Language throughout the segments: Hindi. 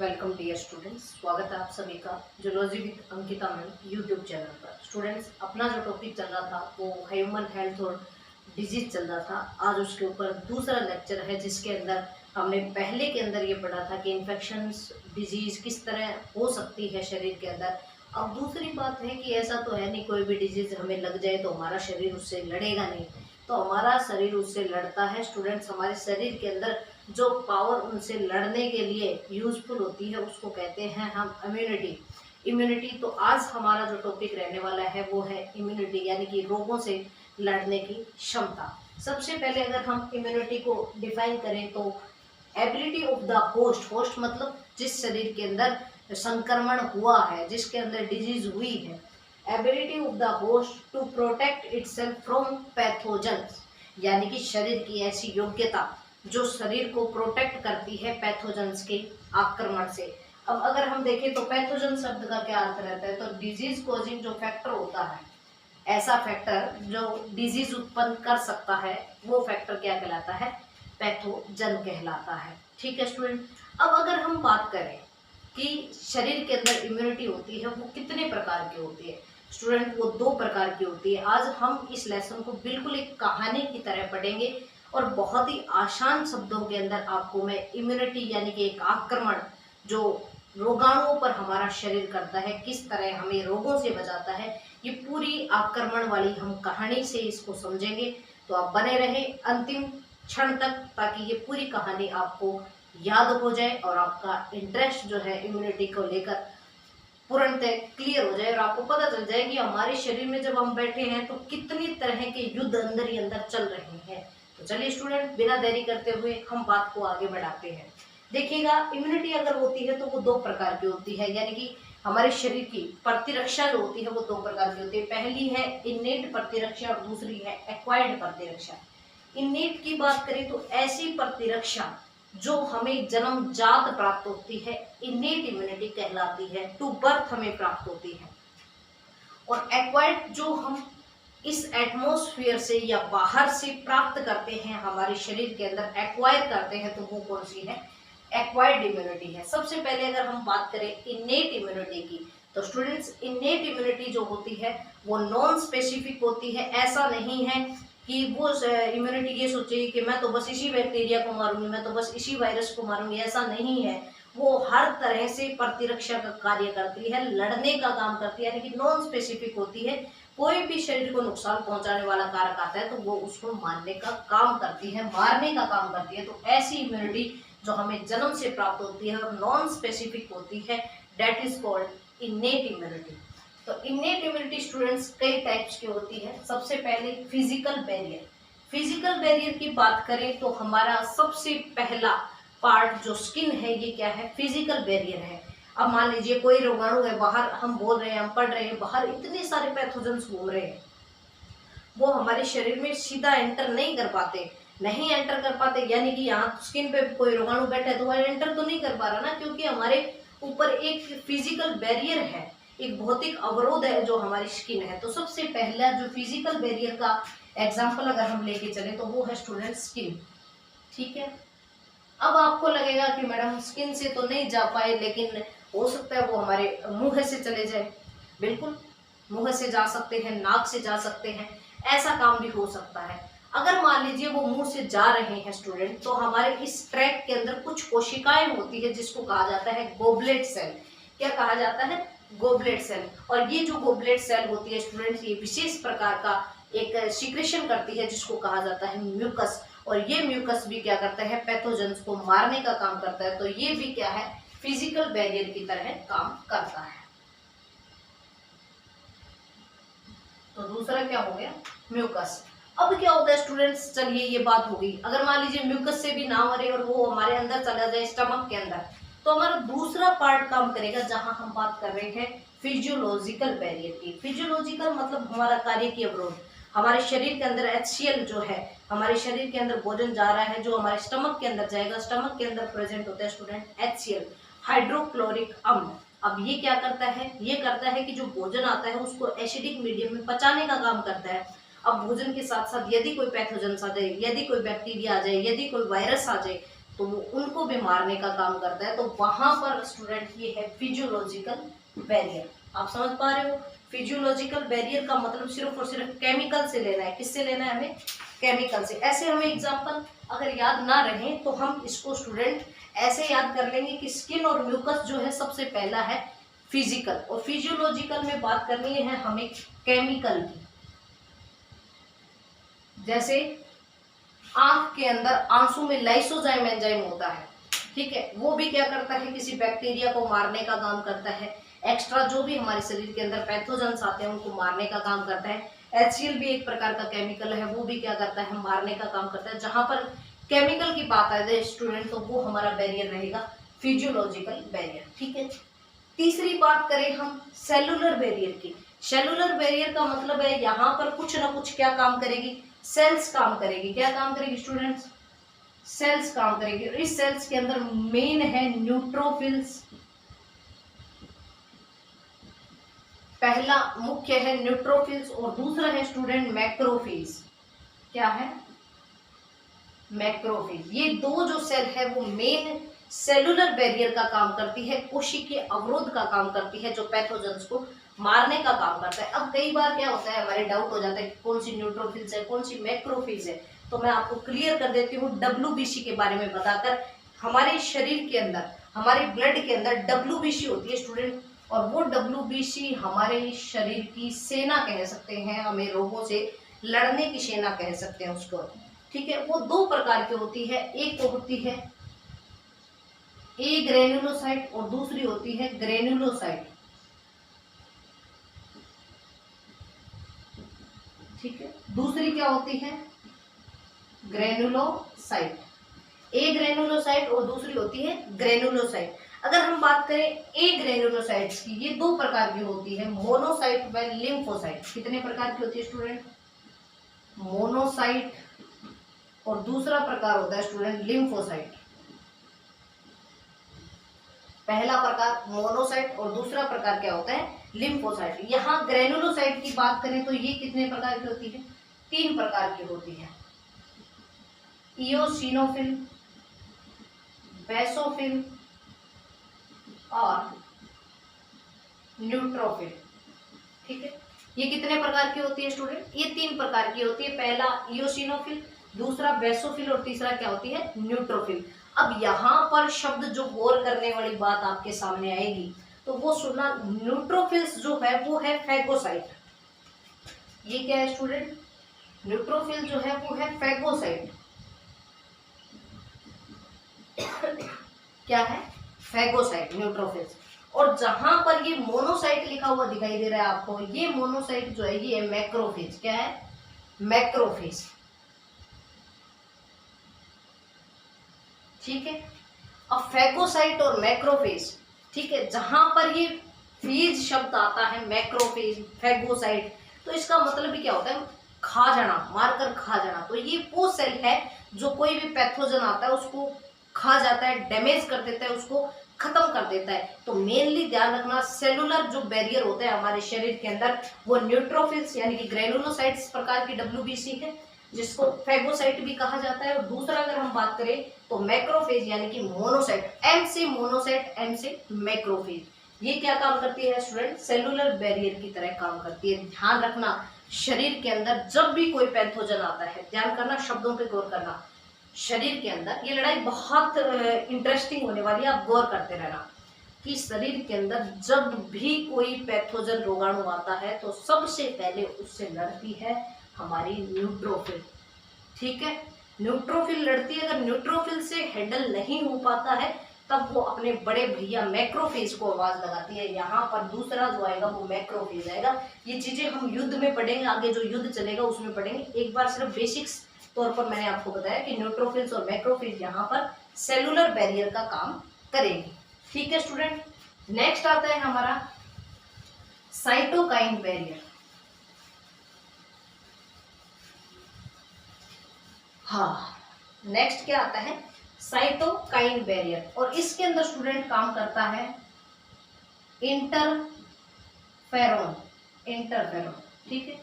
वेलकम डियर स्टूडेंट्स, स्वागत है आप सभी का zoology with Ankita ma'am YouTube channel पर। स्टूडेंट्स, अपना जो टॉपिक चल रहा था वो ह्यूमन हेल्थ और डिजीज चल रहा था। आज उसके ऊपर दूसरा लेक्चर है जिसके अंदर हमने पहले के अंदर ये पढ़ा था कि इन्फेक्शंस डिजीज किस तरह हो सकती है शरीर के अंदर। अब दूसरी बात है कि ऐसा तो है नहीं कोई भी डिजीज हमें लग जाए तो हमारा शरीर उससे लड़ेगा नहीं, तो हमारा शरीर उससे लड़ता है। स्टूडेंट्स, हमारे शरीर के अंदर जो पावर उनसे लड़ने के लिए यूजफुल होती है उसको कहते हैं हम इम्यूनिटी। तो आज हमारा जो टॉपिक रहने वाला है वो है इम्यूनिटी, यानी कि रोगों से लड़ने की क्षमता। सबसे पहले अगर हम इम्यूनिटी को डिफाइन करें तो एबिलिटी ऑफ द होस्ट मतलब जिस शरीर के अंदर संक्रमण हुआ है, जिसके अंदर डिजीज हुई है, ability of the host to protect itself from pathogens, यानी कि शरीर की ऐसी योग्यता जो शरीर को प्रोटेक्ट करती है पैथोजेंस के आक्रमण से। अब अगर हम देखें तो पैथोजन शब्द का क्या अर्थ रहता है, तो डिजीज कोजिंग जो फैक्टर होता है, ऐसा फैक्टर जो डिजीज उत्पन्न कर सकता है, वो फैक्टर क्या कहलाता है? पैथोजन कहलाता है। ठीक है स्टूडेंट, अब अगर हम बात करें कि शरीर के अंदर इम्यूनिटी होती है वो कितने प्रकार की होती है स्टूडेंट, वो 2 प्रकार की होती है। आज हम इस लेसन को बिल्कुल एक कहानी की तरह पढ़ेंगे और बहुत ही आसान शब्दों के अंदर आपको मैं इम्यूनिटी यानी कि एक आक्रमण जो रोगाणुओं पर हमारा शरीर करता है, किस तरह हमें रोगों से बचाता है, ये पूरी आक्रमण वाली हम कहानी से इसको समझेंगे। तो आप बने रहे अंतिम क्षण तक ताकि ये पूरी कहानी आपको याद हो जाए और आपका इंटरेस्ट जो है इम्यूनिटी को लेकर पूर्णतः क्लियर हो जाए और आपको पता चल जाए कि हमारे शरीर में जब हम बैठे हैं तो कितनी तरह के युद्ध अंदर ही अंदर चल रहे हैं। तो चलिए स्टूडेंट, बिना देरी करते हुए हम बात को आगे बढ़ाते हैं। देखिएगा, इम्यूनिटी अगर होती है तो वो 2 प्रकार की होती है, यानी कि हमारे शरीर की प्रतिरक्षा जो होती है वो 2 प्रकार की होती है। पहली है इन्नेट प्रतिरक्षा और दूसरी है एक्वायर्ड प्रतिरक्षा। इन्नेट की बात करें तो ऐसी प्रतिरक्षा जो हमें जन्मजात प्राप्त होती है, इन्नेट इम्यूनिटी कहलाती है, टू बर्थ हमें प्राप्त होती है। और एक्वायर्ड जो हम इस एटमॉस्फेयर से या बाहर से प्राप्त करते हैं, हमारे शरीर के अंदर एक्वायर करते हैं, तो वो कौन सी है? एक्वायर्ड इम्यूनिटी है। सबसे पहले अगर हम बात करें इन्नेट इम्यूनिटी की, तो स्टूडेंट्स इन्नेट इम्यूनिटी जो होती है वो नॉन स्पेसिफिक होती है। ऐसा नहीं है कि वो इम्यूनिटी ये सोचेगी कि मैं तो बस इसी बैक्टीरिया को मारूंगी, मैं तो बस इसी वायरस को मारूंगी, ऐसा नहीं है। वो हर तरह से प्रतिरक्षा का कार्य करती है, लड़ने का काम करती है, यानी कि नॉन स्पेसिफिक होती है। कोई भी शरीर को नुकसान पहुंचाने वाला कारक आता है तो वो उसको मारने का काम करती है, मारने का काम करती है। तो ऐसी इम्यूनिटी जो हमें जन्म से प्राप्त होती है और नॉन स्पेसिफिक होती है, that is called innate immunity. तो इन्नेट इम्यूनिटी स्टूडेंट्स कई टाइप्स की होती है। सबसे पहले फिजिकल बैरियर। फिजिकल बैरियर की बात करें तो हमारा सबसे पहला पार्ट जो स्किन है, ये क्या है? फिजिकल बैरियर है। अब मान लीजिए कोई रोगाणु है, बाहर हम बोल रहे हैं, हम पढ़ रहे हैं, बाहर इतने सारे पैथोजेंस घूम रहे हैं, वो हमारे शरीर में सीधा एंटर नहीं कर पाते, यानी कि यहाँ स्किन पे कोई रोगाणु बैठा है तो वह एंटर तो नहीं कर पा रहा ना, क्योंकि हमारे ऊपर एक फिजिकल बैरियर है, एक भौतिक अवरोध है जो हमारी स्किन है। तो सबसे पहला जो फिजिकल बैरियर का एग्जाम्पल अगर हम लेके चले तो वो है स्टूडेंट स्किन। ठीक है, अब आपको लगेगा कि मैडम स्किन से तो नहीं जा पाए, लेकिन हो सकता है वो हमारे मुंह से चले जाए। बिल्कुल, मुंह से जा सकते हैं, नाक से जा सकते हैं, ऐसा काम भी हो सकता है। अगर मान लीजिए वो मुंह से जा रहे हैं स्टूडेंट, तो हमारे इस ट्रैक के अंदर कुछ कोशिकाएं होती है जिसको कहा जाता है गोबलेट सेल। क्या कहा जाता है? Goblet cell. और ये जो गोबलेट सेल होती है स्टूडेंट्स, ये विशेष प्रकार का एक सीक्रेशन करती है जिसको कहा जाता है म्यूकस। और ये म्यूकस भी क्या करता है? पैथोजेंस को मारने का काम करता है। तो ये भी क्या है? फिजिकल बैरियर की तरह काम करता है। तो दूसरा क्या हो गया? म्यूकस। अब क्या होता है स्टूडेंट्स, चलिए ये बात होगी, अगर मान लीजिए म्यूकस से भी ना मरे और वो हमारे अंदर चला जाए स्टमक के अंदर, तो हमारा दूसरा पार्ट काम करेगा जहां हम बात कर रहे हैं फिजियोलॉजिकल बैरियर की। फिजियोलॉजिकल मतलब हमारा कार्य की अवरोध। हमारे शरीर के अंदर HCl जो है, हमारे शरीर के अंदर भोजन जा रहा है जो हमारे स्टमक के अंदर जाएगा, स्टमक के अंदर प्रेजेंट होता है स्टूडेंट HCl, हाइड्रोक्लोरिक अम्ल। अब ये क्या करता है? ये करता है कि जो भोजन आता है उसको एसिडिक मीडियम में पचाने का काम करता है। अब भोजन के साथ साथ यदि कोई पैथोजेंस आ जाए, यदि कोई बैक्टीरिया आ जाए, यदि कोई वायरस आ जाए, तो वो उनको भी मारने का काम करता है। तो वहां पर स्टूडेंट ये है फिजियोलॉजिकल बैरियर। आप समझ पा रहे हो, फिजियोलॉजिकल बैरियर का मतलब सिर्फ और सिर्फ केमिकल से लेना है। किससे लेना है हमें? केमिकल से। ऐसे हमें एग्जाम्पल अगर याद ना रहे तो हम इसको स्टूडेंट ऐसे याद कर लेंगे कि स्किन और म्यूकस जो है सबसे पहला है फिजिकल, और फिजियोलॉजिकल में बात करनी है हमें केमिकल की। जैसे आंख के अंदर आंसू में लाइसोजाइम एंजाइम होता है, ठीक है, वो भी क्या करता है? किसी बैक्टीरिया को मारने का काम करता है। एक्स्ट्रा जो भी हमारे शरीर के अंदर पैथोजेंस आते हैं उनको मारने का काम करता है। HCl भी एक प्रकार का केमिकल है, वो भी क्या करता है? मारने का काम करता है। जहां पर केमिकल की बात है स्टूडेंट, तो वो हमारा बैरियर रहेगा फिजियोलॉजिकल बैरियर, ठीक है। तीसरी बात करें हम सेलुलर बैरियर की। सेलुलर बैरियर का मतलब है यहाँ पर कुछ ना कुछ क्या काम करेगी? सेल्स काम करेगी। क्या काम करेगी स्टूडेंट्स? सेल्स काम करेगी। और इस सेल्स के अंदर मेन है न्यूट्रोफिल्स। पहला मुख्य है न्यूट्रोफिल्स और दूसरा है स्टूडेंट मैक्रोफिल्स। क्या है? मैक्रोफिल्स। ये दो जो सेल है वो मेन सेलुलर बैरियर का काम करती है, कोशिकीय अवरोध का काम करती है, जो पैथोजेंस को मारने का काम करता है। अब कई बार क्या होता है, हमारे डाउट हो जाता है कि कौन सी न्यूट्रोफिल्स है, कौन सी मैक्रोफिल्स है। तो मैं आपको क्लियर कर देती हूँ WBC के बारे में बताकर। हमारे शरीर के अंदर, हमारे ब्लड के अंदर WBC होती है स्टूडेंट, और वो WBC हमारे शरीर की सेना कह सकते हैं, हमें रोगों से लड़ने की सेना कह सकते हैं उसको, ठीक है। वो दो प्रकार की होती है, एक तो होती है ए ग्रेनुलोसाइट और दूसरी होती है ग्रेनुलोसाइट, ठीक है। दूसरी क्या होती है? ग्रेनुलोसाइट। ए ग्रेनुलोसाइट और दूसरी होती है ग्रेनुलोसाइट। अगर हम बात करें ए ग्रेनुलोसाइट्स की, ये दो प्रकार की होती है, मोनोसाइट व लिम्फोसाइट। कितने प्रकार की होती है स्टूडेंट? मोनोसाइट और दूसरा प्रकार होता है स्टूडेंट लिम्फोसाइट। पहला प्रकार मोनोसाइट और दूसरा प्रकार क्या होता है? लिम्फोसाइट। यहाँ ग्रेनुलोसाइट की बात करें तो ये कितने प्रकार की होती है? 3 प्रकार की होती है, इओसिनोफिल, बेसोफिल और न्यूट्रोफिल, ठीक है। ये कितने प्रकार की होती है स्टूडेंट? ये 3 प्रकार की होती है। पहला इओसिनोफिल, दूसरा बेसोफिल और तीसरा क्या होती है? न्यूट्रोफिल। अब यहाँ पर शब्द जो गौर करने वाली बात आपके सामने आएगी तो वो सुनना, न्यूट्रोफिल्स जो है वो है फैगोसाइट। ये क्या है स्टूडेंट? न्यूट्रोफिल जो है वो है फैगोसाइट। क्या है? Phagocyte, neutrophils. और जहां पर ये मोनोसाइट लिखा हुआ दिखाई दे रहा है आपको, ये मोनोसाइट जो है ये मैक्रोफेज। क्या है? मैक्रोफेज, ठीक है। अब फैगोसाइट और मैक्रोफेज, ठीक है, जहां पर ये फेज शब्द आता है, मैक्रोफेज, फैगोसाइट, तो इसका मतलब भी क्या होता है? खा जाना, मारकर खा जाना। तो ये वो सेल है जो कोई भी पैथोजन आता है उसको खा जाता है, डैमेज कर देता है, उसको खत्म कर देता है। तो मेनली ध्यान रखना, सेलुलर जो बैरियर होता है हमारे शरीर के अंदर वो न्यूट्रोफिल्स यानी कि ग्रेनुलोसाइट्स प्रकार की WBC है, जिसको फैगोसाइट भी कहा जाता है। और दूसरा अगर हम बात करें तो मैक्रोफेज यानी कि मोनोसाइट, M से मोनोसाइट, M से मैक्रोफेज। ये क्या काम करती है स्टूडेंट? सेलुलर बैरियर की तरह काम करती है। ध्यान रखना, शरीर के अंदर जब भी कोई पैथोजन आता है, ध्यान करना, शब्दों पे गौर करना, शरीर के अंदर ये लड़ाई बहुत इंटरेस्टिंग होने वाली है, आप गौर करते रहना कि शरीर के अंदर जब भी कोई पैथोजन रोगाणु आता है तो सबसे पहले उससे लड़ती है हमारी न्यूट्रोफिल, ठीक है। न्यूट्रोफिल लड़ती है। अगर न्यूट्रोफिल से हैंडल नहीं हो पाता है तब वो अपने बड़े भैया मैक्रोफेज को आवाज लगाती है। यहाँ पर दूसरा जो आएगा वो मैक्रोफेज आएगा। ये चीजें हम युद्ध में पढ़ेंगे, आगे जो युद्ध चलेगा उसमें पढ़ेंगे। एक बार सिर्फ बेसिक्स तौर पर मैंने आपको बताया कि न्यूट्रोफिल्स और मैक्रोफेज यहाँ पर सेलुलर बैरियर का काम करेंगे, ठीक है स्टूडेंट। नेक्स्ट आता है हमारा साइटोकाइन बैरियर। हाँ, नेक्स्ट क्या आता है? Cytokine barrier. और इसके अंदर स्टूडेंट काम करता है इंटरफेरोन, इंटरफेरोन, ठीक है।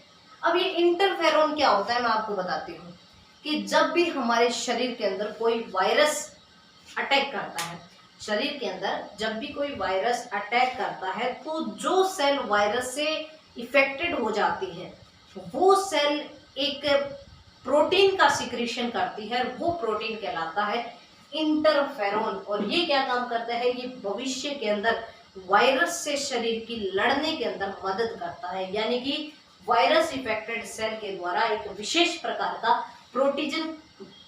अब ये इंटरफेरोन क्या होता है मैं आपको बताती हूँ कि जब भी हमारे शरीर के अंदर कोई वायरस अटैक करता है। शरीर के अंदर जब भी कोई वायरस अटैक करता है तो जो सेल वायरस से इफेक्टेड हो जाती है वो सेल एक प्रोटीन का सिक्रीशन करती है, वो प्रोटीन कहलाता है इंटरफेरोन। और ये क्या काम करता है, ये भविष्य के अंदर वायरस से शरीर की लड़ने के अंदर मदद करता है। यानी कि वायरस इफेक्टेड सेल के द्वारा एक विशेष प्रकार का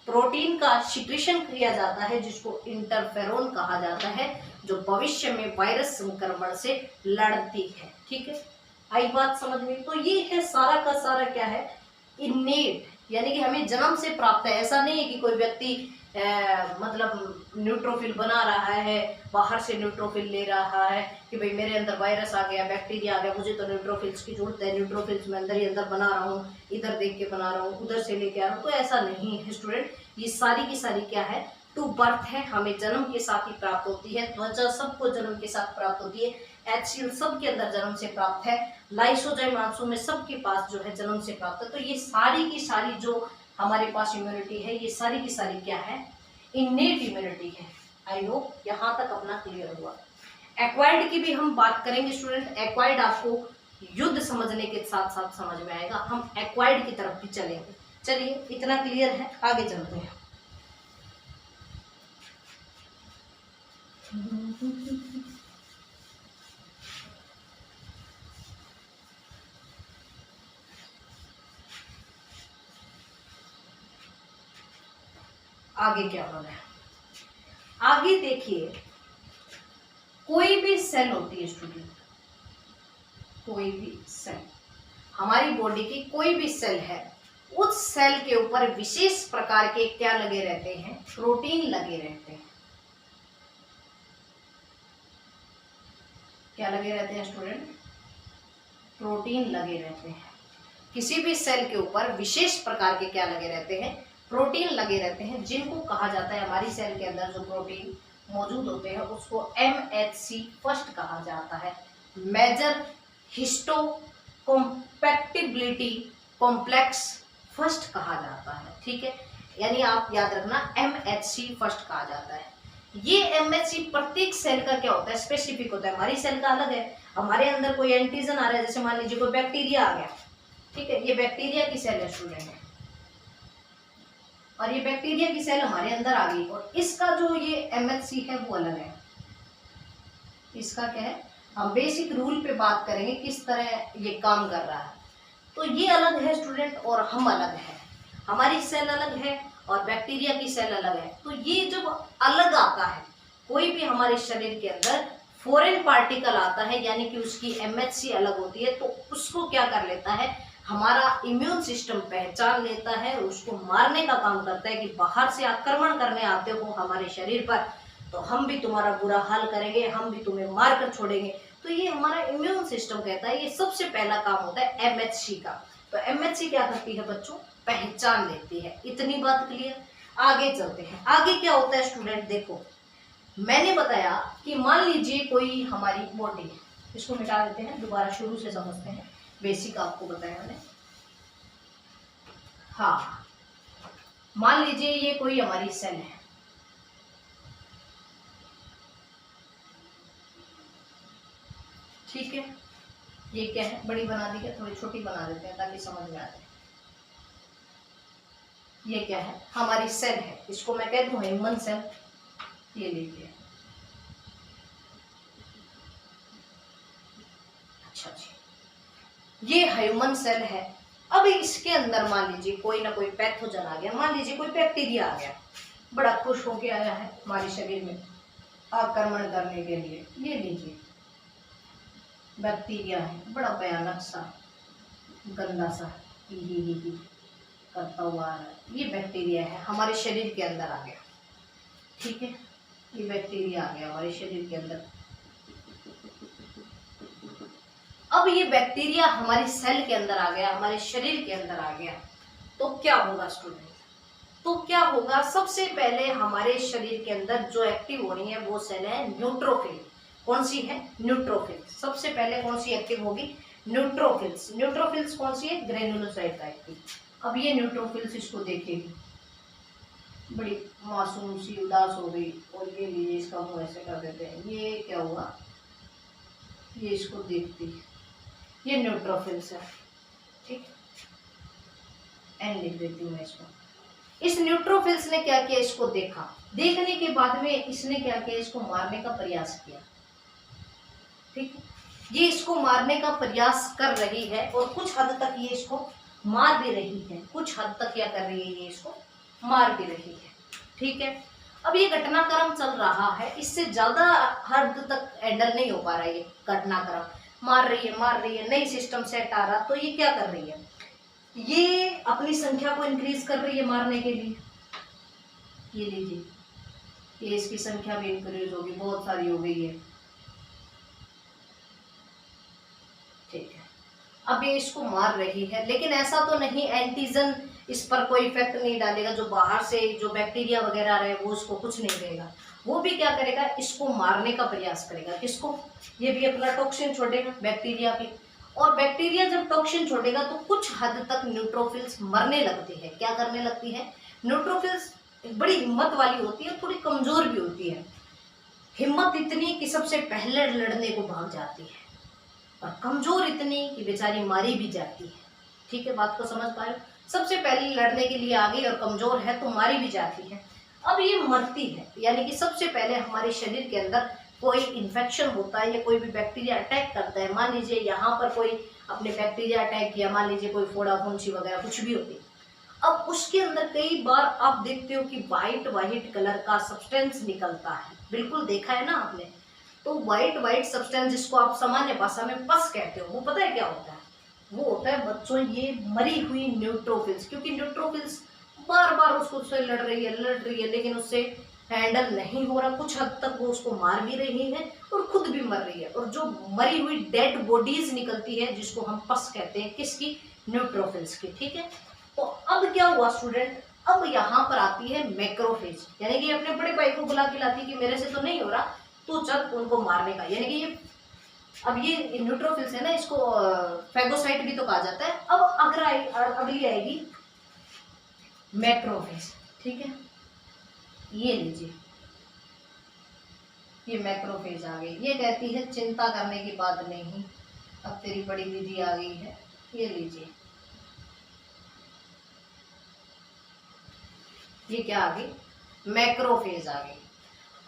प्रोटीन का सिक्रीशन किया जाता है जिसको इंटरफेरोन कहा जाता है, जो भविष्य में वायरस संक्रमण से लड़ती है। ठीक है, आई बात समझ में? तो ये है सारा का सारा क्या है, इनेट, यानी कि हमें जन्म से प्राप्त है। ऐसा नहीं है कि कोई व्यक्ति मतलब न्यूट्रोफिल बना रहा है, बाहर से न्यूट्रोफिल ले रहा है कि भाई मेरे अंदर वायरस आ गया, बैक्टीरिया आ गया, मुझे तो न्यूट्रोफिल्स की जरूरत है, न्यूट्रोफिल्स मैं अंदर ही अंदर बना रहा हूँ, इधर देख के बना रहा हूँ, उधर से लेके आ रहा हूँ। तो ऐसा नहीं है स्टूडेंट, ये सारी की सारी क्या है, टू बर्थ है, हमें जन्म के साथ ही प्राप्त होती है। त्वचा सबको जन्म के साथ प्राप्त होती है, HCl सबके अंदर जन्म से प्राप्त है, लाइसोजाइम आंसू में सबके पास जो है जन्म से प्राप्त है। तो ये सारी की सारी जो हमारे पास इम्यूनिटी है, ये सारी की सारी क्या है, इनेट इम्यूनिटी है। आई होप यहाँ तक अपना क्लियर हुआ। एक्वायर्ड की भी हम बात करेंगे स्टूडेंट। एक्वायर्ड आपको युद्ध समझने के साथ साथ समझ में आएगा, हम एक्वायर्ड की तरफ भी चलेंगे। चलिए, इतना क्लियर है, आगे चलते हैं। आगे क्या हो रहा है, आगे देखिए, कोई भी सेल होती है स्टूडेंट, कोई भी सेल, हमारी बॉडी की कोई भी सेल है, उस सेल के ऊपर विशेष प्रकार के क्या लगे रहते हैं, प्रोटीन लगे रहते हैं। क्या लगे रहते हैं स्टूडेंट, प्रोटीन लगे रहते हैं। किसी भी सेल के ऊपर विशेष प्रकार के क्या लगे रहते हैं, प्रोटीन लगे रहते हैं, जिनको कहा जाता है, हमारी सेल के अंदर जो प्रोटीन मौजूद होते हैं उसको MHC फर्स्ट कहा जाता है, मेजर हिस्टो कॉम्पैक्टिबिलिटी कॉम्प्लेक्स फर्स्ट कहा जाता है। ठीक है, यानी आप याद रखना MHC फर्स्ट कहा जाता है। ये MHC प्रत्येक सेल का क्या होता है, स्पेसिफिक होता है। हमारी सेल का अलग है, हमारे अंदर कोई एंटीजन आ रहा है, जैसे मान लीजिए कोई बैक्टीरिया आ गया, ठीक है, ये बैक्टीरिया की सेल है स्टूडेंट, और ये बैक्टीरिया की सेल हमारे अंदर आ गई, और इसका जो ये MHC है वो अलग है। इसका क्या है, हम बेसिक रूल पे बात करेंगे किस तरह ये काम कर रहा है। तो ये अलग है स्टूडेंट और हम अलग है, हमारी सेल अलग है और बैक्टीरिया की सेल अलग है। तो ये जब अलग आता है, कोई भी हमारे शरीर के अंदर फॉरेन पार्टिकल आता है, यानी कि उसकी MHC अलग होती है, तो उसको क्या कर लेता है, हमारा इम्यून सिस्टम पहचान लेता है, उसको मारने का काम करता है कि बाहर से आक्रमण करने आते हो हमारे शरीर पर, तो हम भी तुम्हारा बुरा हाल करेंगे, हम भी तुम्हें मार कर छोड़ेंगे। तो ये हमारा इम्यून सिस्टम कहता है, ये सबसे पहला काम होता है MHC का। तो MHC क्या करती है बच्चों, पहचान लेती है। इतनी बात क्लियर, आगे चलते हैं। आगे क्या होता है स्टूडेंट, देखो मैंने बताया कि मान लीजिए कोई हमारी बॉडी है, इसको मिटा देते हैं, दोबारा शुरू से समझते हैं, बेसिक आपको बताया मैंने। हाँ, मान लीजिए ये कोई हमारी सेल है, ठीक है, ये क्या है, बड़ी बना दी है, थोड़ी छोटी बना देते हैं ताकि समझ में आ जाए। ये क्या है, हमारी सेल है, इसको मैं कह दूं ह्यूमन सेल, ये लीजिए। अच्छा जी, ये ह्यूमन सेल है। अब इसके अंदर मान लीजिए कोई ना कोई पैथोजन आ गया, मान लीजिए कोई बैक्टीरिया आ गया, बड़ा खुश होके आया है हमारे शरीर में आक्रमण करने के लिए। ये लीजिए बैक्टीरिया है, बड़ा भयानक सा गंदा सा ही करता हुआ है, ये बैक्टीरिया है, हमारे शरीर के अंदर आ गया। ठीक है, ये बैक्टीरिया आ गया हमारे शरीर के अंदर। अब ये बैक्टीरिया हमारी सेल के अंदर आ गया, हमारे शरीर के अंदर आ गया, तो क्या होगा स्टूडेंट, तो क्या होगा, सबसे पहले हमारे शरीर के अंदर जो एक्टिव हो रही है वो सेल है न्यूट्रोफिल। कौन सी है, न्यूट्रोफिल। सबसे पहले कौन सी एक्टिव होगी, न्यूट्रोफिल्स। न्यूट्रोफिल्स कौन सी है, ग्रेनुलोसाइट टाइप की। अब ये न्यूट्रोफिल्स इसको देखेगी, बड़ी मासूम सी उदास हो गई और ये लीजिए इसका मुंह ऐसे कर देते हैं। ये क्या हुआ, ये इसको देखती, ये न्यूट्रोफिल्स है, ठीक, एन लिख देती हूँ मैं इसको। इस न्यूट्रोफिल्स ने क्या किया, इसको देखा, देखने के बाद में इसने क्या किया, इसको मारने का प्रयास किया, ठीक, ये इसको मारने का प्रयास कर रही है और कुछ हद तक ये इसको मार भी रही है, कुछ हद तक क्या कर रही है, ये इसको मार भी रही है, ठीक है। अब ये घटनाक्रम चल रहा है, इससे ज्यादा हद तक हैंडल नहीं हो पा रहा है ये घटनाक्रम, मार रही है, नई सिस्टम सेट आ रहा, तो ये क्या कर रही है, ये अपनी संख्या को इंक्रीज कर रही है मारने के लिए। ये लीजिए, ये इसकी संख्या भी इंक्रीज होगी, बहुत सारी हो गई है, ठीक है। अब ये इसको मार रही है, लेकिन ऐसा तो नहीं एंटीजन इस पर कोई इफेक्ट नहीं डालेगा, जो बाहर से जो बैक्टीरिया वगैरह आ रहे हैं वो उसको कुछ नहीं देगा, वो भी क्या करेगा, इसको मारने का प्रयास करेगा। किसको, ये भी अपना टॉक्सिन छोड़ेगा, बैक्टीरिया भी, और बैक्टीरिया जब टॉक्सिन छोड़ेगा तो कुछ हद तक न्यूट्रोफिल्स मरने लगती है। क्या करने लगती है, न्यूट्रोफिल्स बड़ी हिम्मत वाली होती है, थोड़ी कमजोर भी होती है, हिम्मत इतनी कि सबसे पहले लड़ने को भाग जाती है, और कमजोर इतनी कि बेचारी मारी भी जाती है, ठीक है, बात को समझ पा रहे हो, सबसे पहले लड़ने के लिए आ गई और कमजोर है तो मारी भी जाती है। अब ये मरती है, यानी कि सबसे पहले हमारे शरीर के अंदर कोई इन्फेक्शन होता है या कोई भी बैक्टीरिया अटैक करता है, मान लीजिए यहाँ पर कोई अपने बैक्टीरिया अटैक किया, मान लीजिए कोई फोड़ा फुंसी वगैरह कुछ भी होती है, अब उसके अंदर कई बार आप देखते हो कि वाइट वाइट कलर का सब्सटेंस निकलता है, बिल्कुल देखा है ना आपने, तो वाइट वाइट सब्सटेंस जिसको आप सामान्य भाषा में पस कहते हो, वो पता है क्या होता है, वो होता है बच्चों ये मरी हुई न्यूट्रोफिल्स, क्योंकि न्यूट्रोफिल्स बार बार उसको लड़ रही है, लेकिन उससे हैंडल नहीं हो रहा, कुछ हद तक वो उसको मार भी रही है और खुद भी मर रही है, और जो मरी हुई डेड बॉडीज निकलती है जिसको हम पस कहते हैं, किसकी, न्यूट्रोफिल्स की, ठीक है। तो अब क्या हुआ स्टूडेंट, अब यहाँ पर आती है मैक्रोफेज, यानी कि अपने बड़े भाई को बुला के लाती कि मेरे से तो नहीं हो रहा, तो चल उनको मारने का, यानी कि ये अब ये न्यूट्रोफिल्स है ना, इसको फैगोसाइट भी तो कहा जाता है। अब अगली आएगी मैक्रोफेज, ठीक है, ये लीजिए, ये मैक्रोफेज आ गई, ये कहती है चिंता करने की बात नहीं, अब तेरी बड़ी दीदी आ गई है, ये लीजिए, ये क्या आ गई, मैक्रोफेज आ गई।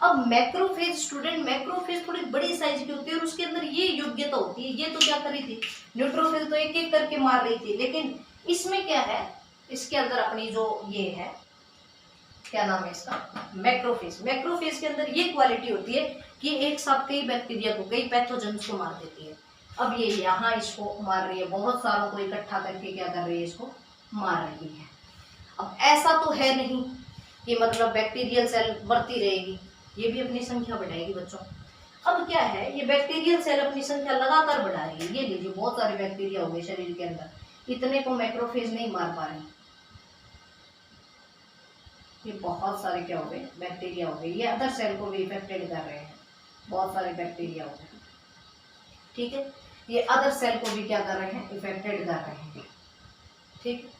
अब मैक्रोफेज स्टूडेंट, मैक्रोफेज थोड़ी बड़ी साइज की होती है और उसके अंदर ये योग्यता होती है, ये तो क्या कर रही थी, न्यूट्रोफिल तो एक एक करके मार रही थी, लेकिन इसमें क्या है, इसके अंदर अपनी जो ये है, क्या नाम है इसका, मैक्रोफेज, मैक्रोफेज के अंदर ये क्वालिटी होती है कि एक साथ कई बैक्टीरिया को, कई पैथोजेंस को मार देती है। अब ये यहाँ इसको मार रही है, बहुत सारों को इकट्ठा करके क्या कर रही है, इसको मार रही है। अब ऐसा तो है नहीं कि मतलब बैक्टीरियल सेल बढ़ती रहेगी, ये भी अपनी संख्या बढ़ाएगी बच्चों। अब क्या है, ये बैक्टीरियल सेल अपनी संख्या लगातार बढ़ा रही है, ये लीजिए बहुत सारे बैक्टीरिया हो गए शरीर के अंदर, इतने को मैक्रोफेज नहीं मार पा रही, ये बहुत सारे क्या हो गए, बैक्टीरिया हो गए, ये अदर सेल को भी इफेक्टेड कर रहे हैं, बहुत सारे बैक्टीरिया हो गए, ठीक है, ये अदर सेल को भी क्या कर रहे हैं, इफेक्टेड कर रहे हैं, ठीक।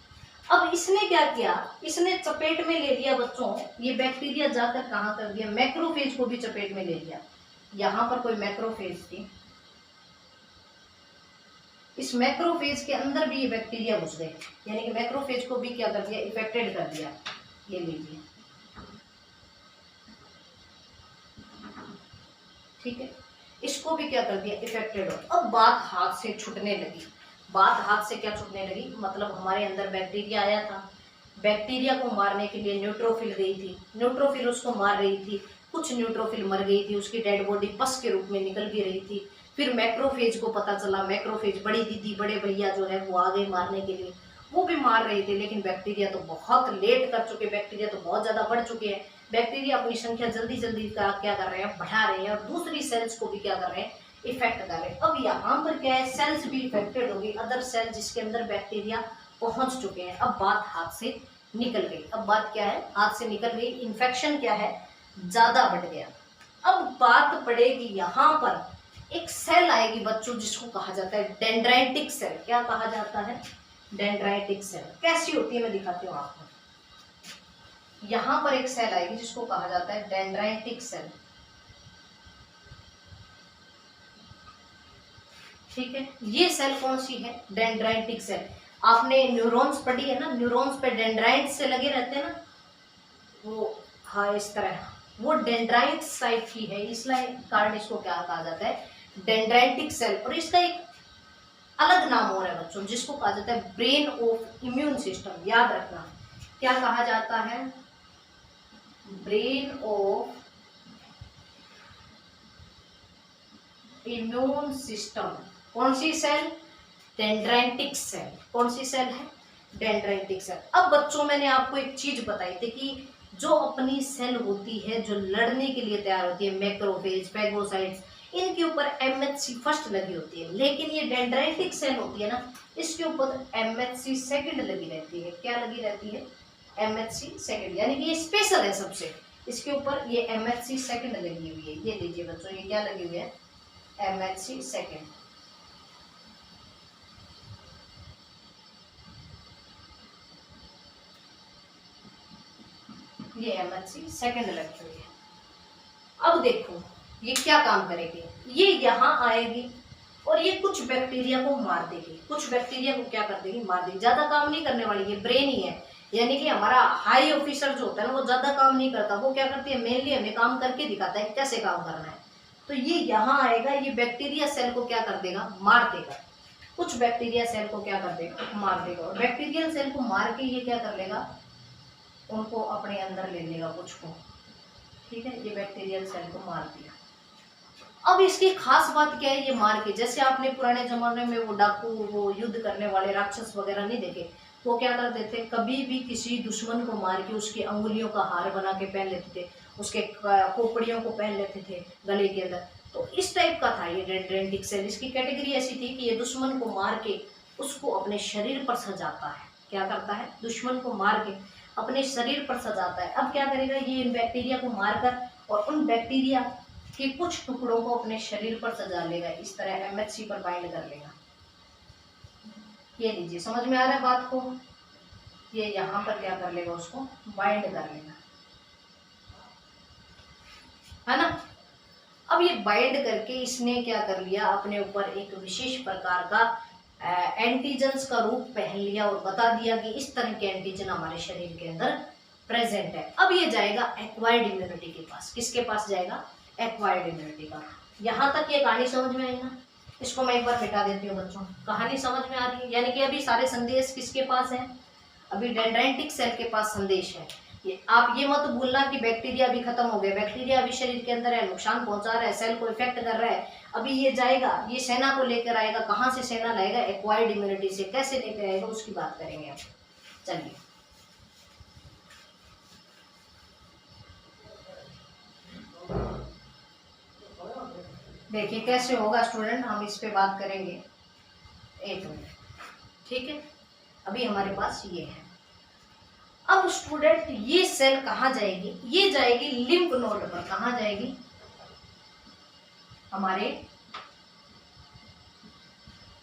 अब इसने क्या किया, इसने चपेट में ले लिया बच्चों, ये बैक्टीरिया जाकर कहाँ कर दिया, मैक्रोफेज को भी चपेट में ले लिया, यहाँ पर कोई मैक्रोफेज थी, इस मैक्रोफेज के अंदर भी ये बैक्टीरिया घुस गए, यानी कि मैक्रोफेज को भी क्या कर दिया, इफेक्टेड कर दिया, ये लीजिए, ठीक है, इसको भी क्या कर दिया, इफेक्टेड हो। अब बात हाथ से छूटने लगी, बात हाथ से क्या छूटने लगी, मतलब हमारे अंदर बैक्टीरिया आया था, बैक्टीरिया को मारने के लिए न्यूट्रोफिल गई थी, न्यूट्रोफिल उसको मार रही थी, कुछ न्यूट्रोफिल मर गई थी, उसकी डेड बॉडी पस के रूप में निकल भी रही थी, फिर मैक्रोफेज को पता चला, मैक्रोफेज बड़ी दीदी बड़े भैया जो है वो आ गए मारने के लिए, वो भी मार रहे थे, लेकिन बैक्टीरिया तो बहुत लेट कर चुके, बैक्टीरिया तो बहुत ज़्यादा बढ़ चुके हैं, बैक्टीरिया अपनी संख्या जल्दी जल्दी का क्या कर रहे हैं, बढ़ा रहे हैं, और दूसरी सेल्स को भी क्या कर रहे हैं, इफेक्ट कर रहे हैं। अब यहाँ पर क्या है, सेल्स भी इफेक्टेड होगी, अदर सेल जिसके अंदर बैक्टीरिया पहुंच चुके हैं। अब बात हाथ से निकल गई, अब बात क्या है, हाथ से निकल गई, इन्फेक्शन क्या है, ज़्यादा बढ़ गया। अब बात पड़ेगी यहाँ पर एक सेल आएगी बच्चों जिसको कहा जाता है डेंड्राइटिक सेल, क्या कहा जाता है, डेंड्राइटिक सेल। कैसी होती है मैं दिखाती हूँ आपको, यहां पर एक सेल आएगी जिसको कहा जाता है डेंड्राइटिक सेल। ठीक है, ये सेल कौन सी है? Dendritic cell. आपने न्यूरॉन्स पढ़ी है ना, न्यूरॉन्स पे डेंड्राइट से लगे रहते हैं ना, वो हाँ इस तरह, वो डेंड्राइट टाइप की है, इसलिए कारण इसको क्या कहा जाता है? Dendritic cell. और इसका एक अलग नाम और है बच्चों, जिसको कहा जाता है ब्रेन ऑफ इम्यून सिस्टम। याद रखना, क्या कहा जाता है? Brain of immune system. कौन सी सेल? Dendritic cell. कौन सी सेल है? Dendritic cell. अब बच्चों मैंने आपको एक चीज बताई थी कि जो अपनी सेल होती है जो लड़ने के लिए तैयार होती है, मैक्रोफेज, फैगोसाइट्स, इनके ऊपर एमएचसी फर्स्ट लगी होती है, लेकिन ये डेंड्राइटिक सेल होती है ना, इसके ऊपर एमएचसी सेकंड लगी रहती है। क्या लगी रहती है? एमएचसी सेकंड, यानी कि ये स्पेशल है सबसे, इसके ऊपर ये एमएचसी सेकंड लगी हुई है। ये लीजिए बच्चों, ये क्या लगी हुई है? MHC second. ये एमएचसी सेकंड लगी हुई है। अब देखो ये क्या काम करेगी, ये यहाँ आएगी और ये कुछ बैक्टीरिया को मार देगी। कुछ बैक्टीरिया को क्या कर देगी? मार देगी। ज्यादा काम नहीं करने वाली, ये ब्रेन ही है, यानी कि हमारा हाई ऑफिसर जो होता है ना, वो ज्यादा काम नहीं करता, वो क्या करती है? मेनली हमें काम करके दिखाता है कैसे काम करना है। तो ये यहाँ आएगा, ये बैक्टीरिया सेल को क्या कर देगा? मार देगा। कुछ बैक्टीरिया सेल को क्या कर देगा? मार देगा। और बैक्टीरियल सेल को मार के ये क्या कर लेगा? उनको अपने अंदर ले लेगा कुछ को। ठीक है, ये बैक्टीरियल सेल को मार दिया। अब इसकी खास बात क्या है? ये मार के, जैसे आपने पुराने जमाने में वो डाकू, वो युद्ध करने वाले राक्षस वगैरह नहीं देखे, वो क्या करते थे? कभी भी किसी दुश्मन को मार के उसकी अंगुलियों का हार बना के पहन लेते थे, उसके खोपड़ियों को पहन लेते थे गले के अंदर। तो इस टाइप का था ये डेंड्राइटिक सेल। इसकी कैटेगरी ऐसी थी कि ये दुश्मन को मार के उसको अपने शरीर पर सजाता है। क्या करता है? दुश्मन को मार के अपने शरीर पर सजाता है। अब क्या करेगा? ये इन बैक्टीरिया को मारकर और उन बैक्टीरिया के कुछ टुकड़ों को अपने शरीर पर सजा लेगा, इस तरह एमएचसी पर बाइंड कर लेगा। ये लीजिए, समझ में आ रहा है बात को? ये यहाँ पर क्या कर लेगा? उसको बाइंड कर लेगा, है ना। अब ये बाइंड करके इसने क्या कर लिया? अपने ऊपर एक विशेष प्रकार का एंटीजन्स का रूप पहन लिया और बता दिया कि इस तरह के एंटीजन हमारे शरीर के अंदर प्रेजेंट है। अब ये जाएगा एक्वायर्ड इम्यूनिटी के पास। किसके पास जाएगा? एक्वायर्ड इम्यूनिटी का। यहाँ तक ये कहानी समझ में आई ना? इसको मैं एक बार मिटा देती हूँ बच्चों। कहानी समझ में आ रही है? यानी कि अभी सारे संदेश किसके पास है? अभी डेंड्राइटिक सेल के पास संदेश है। आप ये मत भूलना कि बैक्टीरिया अभी खत्म हो गया, बैक्टीरिया अभी शरीर के अंदर है, नुकसान पहुंचा रहा है, सेल को इफेक्ट कर रहा है। अभी ये जाएगा, ये सेना को लेकर आएगा। कहाँ से सेना लाएगा? एक्वायर्ड इम्यूनिटी से। कैसे लेकर आएगा उसकी बात करेंगे अब। चलिए, देखिए कैसे होगा स्टूडेंट, हम इस पे बात करेंगे। एक मिनट, ठीक है। अभी हमारे पास ये है। अब स्टूडेंट ये सेल कहाँ जाएगी? ये जाएगी लिम्फ नोड पर। कहाँ जाएगी? हमारे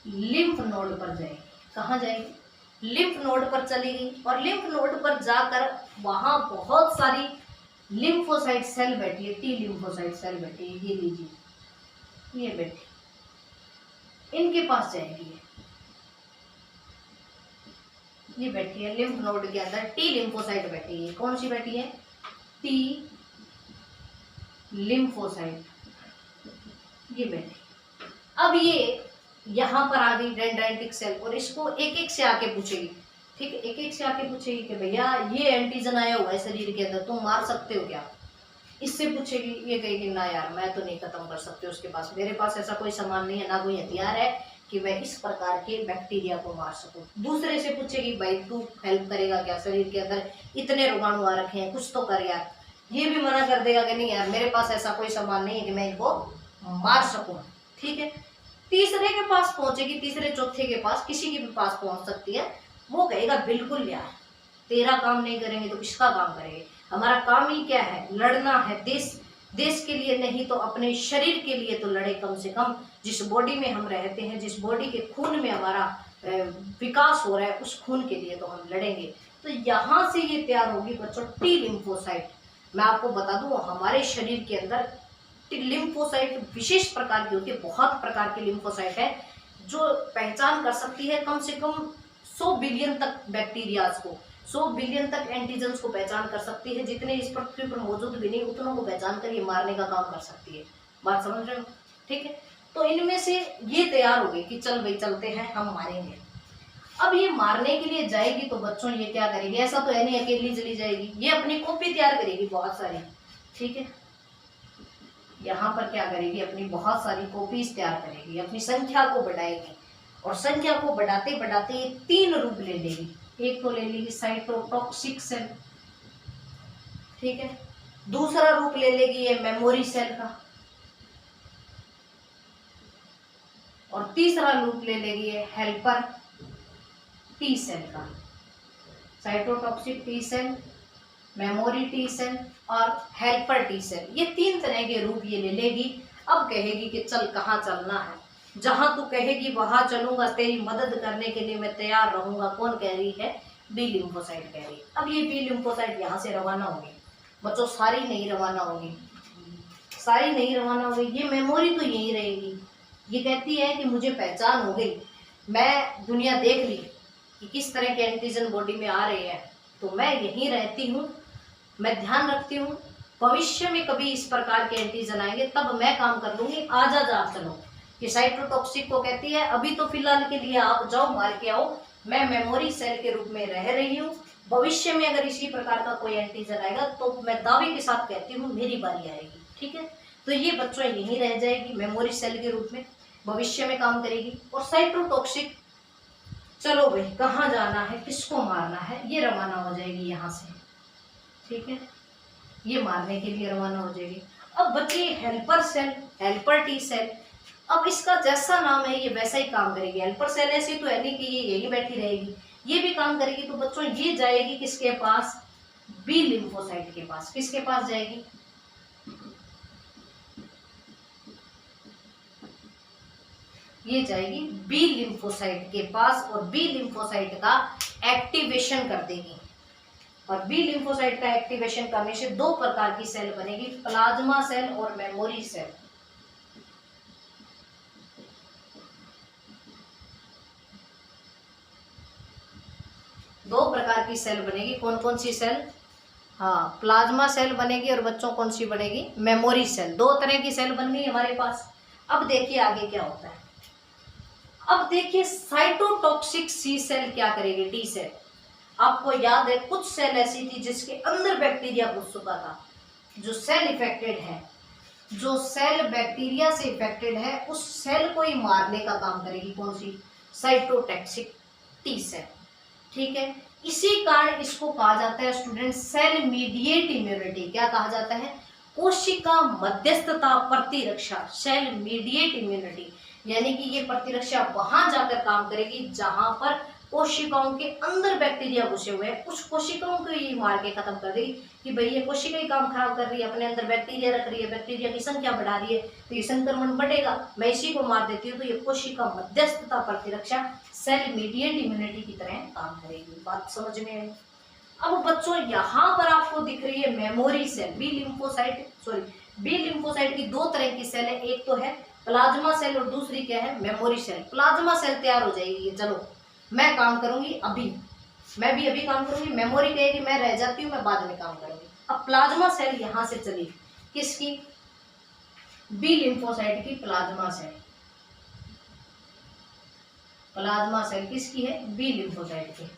लिम्फ नोड पर जाएगी। कहाँ जाएगी? लिम्फ नोड पर चलेगी। और लिम्फ नोड पर जाकर वहां बहुत सारी लिम्फोसाइट सेल बैठी है, टी लिम्फोसाइट सेल बैठी है। ये लीजिए, ये बैठी, इनके पास जाएगी। ये बैठी है लिम्फ नोड के अंदर, टी लिम्फोसाइट बैठी है। कौन सी बैठी है? टी लिम्फोसाइट, ये बैठी। अब ये यहाँ पर आ गई डेंड्राइटिक सेल और इसको एक एक से आके पूछेगी। ठीक है, एक एक से आके पूछेगी कि भैया ये एंटीजन आया हुआ है शरीर के अंदर, तुम मार सकते हो क्या? इससे पूछेगी, ये कहेगी ना यार मैं तो नहीं खत्म कर सकती उसके पास, मेरे पास ऐसा कोई सामान नहीं है, ना कोई हथियार है कि मैं इस प्रकार के बैक्टीरिया को मार सकूं। दूसरे से पूछेगी भाई तू हेल्प करेगा क्या? शरीर के अंदर इतने रोगाणु आ रखे हैं, कुछ तो कर यार। ये भी मना कर देगा कि नहीं यार मेरे पास ऐसा कोई सामान नहीं है कि मैं इनको मार सकूं। ठीक है, तीसरे के पास पहुंचेगी, तीसरे चौथे के पास, किसी के भी पास पहुंच सकती है। वो कहेगा बिल्कुल यार, तेरा काम नहीं करेंगे तो किसका काम करेंगे? हमारा काम ही क्या है? लड़ना है। देश के लिए नहीं तो अपने शरीर के लिए तो लड़े कम से कम। जिस बॉडी में हम रहते हैं, जिस बॉडी के खून में हमारा विकास हो रहा है, उस खून के लिए तो हम लड़ेंगे। तो यहाँ से ये तैयार होगी बच्चों टी लिम्फोसाइट। मैं आपको बता दूं हमारे शरीर के अंदर टी लिम्फोसाइट विशेष प्रकार की होती है, बहुत प्रकार की लिम्फोसाइट है जो पहचान कर सकती है कम से कम 100 बिलियन तक बैक्टीरियाज को, 100 बिलियन तक एंटीजन्स को पहचान कर सकती है। जितने इस पृथ्वी पर मौजूद भी नहीं उतनों को पहचान कर ये मारने का काम कर सकती है। बात समझ रहे हो? ठीक है, तो इनमें से ये तैयार हो गई कि चल भाई चलते हैं हम मारेंगे। अब ये मारने के लिए जाएगी तो बच्चों ये क्या करेगी, ऐसा तो है नहीं अकेली चली जाएगी, ये अपनी कॉपी तैयार करेगी बहुत सारी। ठीक है, यहाँ पर क्या करेगी, अपनी बहुत सारी कॉपीज तैयार करेगी, अपनी संख्या को बढ़ाएगी और संख्या को बढ़ाते बढ़ाते ये 3 रूप ले लेगी। एक तो ले लेगी साइटोटॉक्सिक सेल, ठीक है, दूसरा रूप ले लेगी ये मेमोरी सेल का, और तीसरा रूप ले लेगी ये हेल्पर टी सेल का। Cytotoxic T cell, memory T cell और हेल्पर टी सेल, ये 3 तरह के रूप ये ले लेगी। अब कहेगी कि चल कहाँ चलना है, जहां तू कहेगी वहां चलूंगा, तेरी मदद करने के लिए मैं तैयार रहूंगा। कौन कह रही है? बी लिम्फोसाइट कह रही है। अब ये बी लिम्फोसाइट यहाँ से रवाना होगी बच्चों, सारी नहीं रवाना होगी, सारी नहीं रवाना होगी, ये मेमोरी तो यहीं रहेगी। ये कहती है कि मुझे पहचान हो गई, मैं दुनिया देख ली कि किस तरह के एंटीजन बॉडी में आ रहे हैं, तो मैं यहीं रहती हूँ, मैं ध्यान रखती हूँ, भविष्य में कभी इस प्रकार के एंटीजन आएंगे तब मैं काम कर लूंगी, आजा जा चलो। ये साइटोटॉक्सिक को कहती है अभी तो फिलहाल के लिए आप जाओ मार के आओ, मैं मेमोरी सेल के रूप में रह रही हूँ, भविष्य में अगर इसी प्रकार का कोई एंटीजन आएगा तो मैं दावे के साथ कहती हूँ मेरी बारी आएगी। ठीक है, तो ये बच्चों यहीं रह जाएगी मेमोरी सेल के रूप में, भविष्य में काम करेगी। और साइटोटॉक्सिक चलो भाई कहाँ जाना है, किसको मारना है, ये रवाना हो जाएगी यहाँ से। ठीक है, ये मारने के लिए रवाना हो जाएगी। अब बची helper cell, helper T cell. अब इसका जैसा नाम है ये वैसा ही काम करेगी। हेल्पर सेल ऐसी तो है नहीं कि ये यही बैठी रहेगी, ये भी काम करेगी। तो बच्चों ये जाएगी किसके पास? बी लिम्फोसाइट के पास। किसके पास जाएगी? ये जाएगी बी लिम्फोसाइट के पास और बी लिम्फोसाइट का एक्टिवेशन कर देगी। और बी लिम्फोसाइट का एक्टिवेशन करने से 2 प्रकार की सेल बनेगी, प्लाज्मा सेल और मेमोरी सेल। दो प्रकार की सेल बनेगी। कौन कौन सी सेल? हाँ, प्लाज्मा सेल बनेगी और बच्चों कौन सी बनेगी? Memory cell. 2 तरह की सेल बन गई हमारे पास। अब देखिए आगे क्या होता है। अब देखिए साइटोटॉक्सिक सी सेल क्या करेगी? T cell. आपको याद है कुछ सेल ऐसी थी जिसके अंदर बैक्टीरिया घुस चुका था। जो सेल इफेक्टेड है, जो सेल बैक्टीरिया से इफेक्टेड है, उस सेल को ही मारने का काम करेगी। कौन सी? Cytotoxic T cell. ठीक है, इसी कारण इसको कहा जाता है स्टूडेंट सेल मीडिएट इम्यूनिटी। क्या कहा जाता है? कोशिका मध्यस्थता प्रतिरक्षा, सेल मीडिएट इम्यूनिटी। यानी कि ये प्रतिरक्षा वहां जाकर काम करेगी जहां पर कोशिकाओं के अंदर बैक्टीरिया घुसे हुए हैं, उस कोशिकाओं को ये मार के खत्म कर देगी कि भाई ये कोशिका ही काम खराब कर रही है, अपने अंदर बैक्टीरिया रख रही है, बैक्टीरिया की संख्या बढ़ा रही है, तो ये संक्रमण बढ़ेगा, मैं इसी को मार देती हूँ। तो ये कोशिका मध्यस्थता प्रतिरक्षा सेल मीडिएट इम्यूनिटी की तरह काम करेगी। बात समझ में आई? अब बच्चों यहाँ पर आपको दिख रही है मेमोरी सेल, बी लिम्फोसाइट की 2 तरह की सेल है, एक तो है प्लाज्मा सेल और दूसरी क्या है? Memory cell. प्लाज्मा सेल तैयार हो जाएगी, चलो मैं काम करूंगी अभी, मैं भी अभी काम करूंगी, मेमोरी कहेगी मैं रह जाती हूँ, मैं बाद में काम करूंगी। अब प्लाज्मा सेल यहां से चली किसकी? बी लिम्फोसाइट की प्लाज्मा सेल। प्लाज्मा सेल किसकी है? बी लिम्फोसाइट की।